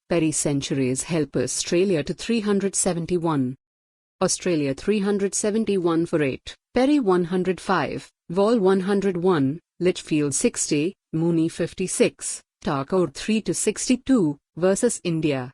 Perry's centuries help Australia to 371. Australia 371 for 8, Perry 105, Voll 101, Litchfield 60, Mooney 56, Thakur 3-62, versus India.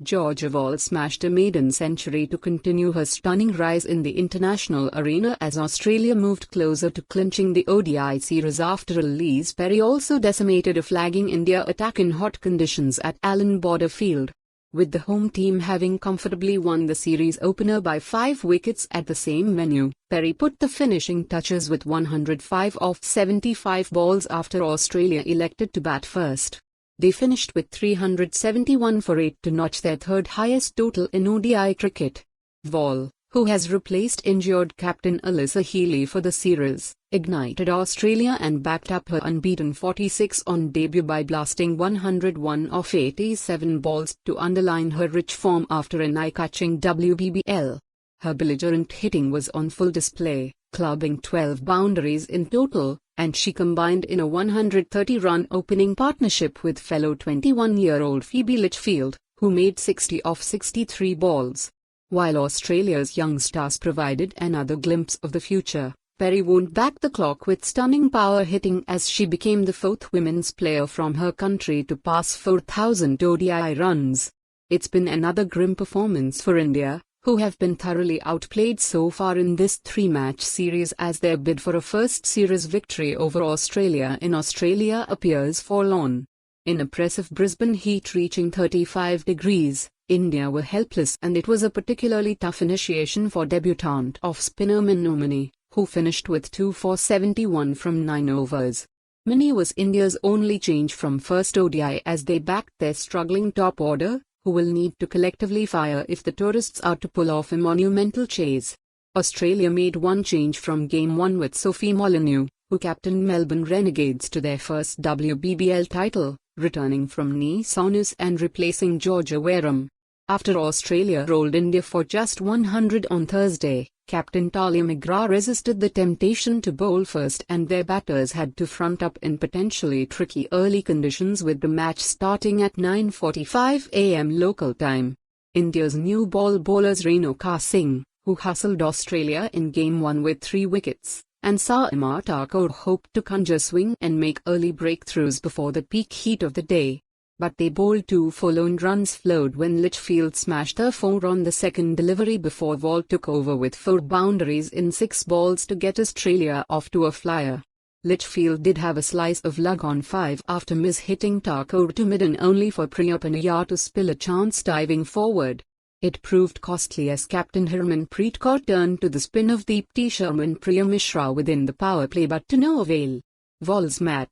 Georgia Voll smashed a maiden century to continue her stunning rise in the international arena as Australia moved closer to clinching the ODI series after a release. Perry also decimated a flagging India attack in hot conditions at Allan Border Field, with the home team having comfortably won the series opener by 5 wickets at the same venue. Perry put the finishing touches with 105 off 75 balls after Australia elected to bat first. They finished with 371 for 8 to notch their third highest total in ODI cricket. Voll, who has replaced injured captain Alyssa Healy for the series, ignited Australia and backed up her unbeaten 46 on debut by blasting 101 off 87 balls to underline her rich form after an eye-catching WBBL. Her belligerent hitting was on full display, clubbing 12 boundaries in total, and she combined in a 130-run opening partnership with fellow 21-year-old Phoebe Litchfield, who made 60 off 63 balls. While Australia's young stars provided another glimpse of the future, Perry wound back the clock with stunning power hitting as she became the 4th women's player from her country to pass 4,000 ODI runs. It's been another grim performance for India, who have been thoroughly outplayed so far in this 3-match series as their bid for a first series victory over Australia in Australia appears forlorn. In oppressive Brisbane heat reaching 35 degrees, India were helpless, and it was a particularly tough initiation for debutant off-spinner Mini, who finished with 2 for 71 from 9 overs. Mini was India's only change from first ODI as they backed their struggling top order, who will need to collectively fire if the tourists are to pull off a monumental chase. Australia made one change from Game 1 with Sophie Molyneux, who captained Melbourne Renegades to their first WBBL title, returning from knee soreness and replacing Georgia Wareham. After Australia rolled India for just 100 on Thursday, captain Talia McGrath resisted the temptation to bowl first, and their batters had to front up in potentially tricky early conditions with the match starting at 9:45 am local time. India's new ball bowlers Renuka Singh, who hustled Australia in Game 1 with 3 wickets, and Saima Thakur hoped to conjure swing and make early breakthroughs before the peak heat of the day. But they bowled 2 forlorn runs flowed when Litchfield smashed a 4 on the second delivery before Voll took over with 4 boundaries in 6 balls to get Australia off to a flyer. Litchfield did have a slice of luck on 5 after mis-hitting Thakur to mid-on only for Priya Panaya to spill a chance diving forward. It proved costly as captain Harmanpreet Kaur turned to the spin of Deepti Sharma and Priya Mishra within the power play, but to no avail. Voll's Matt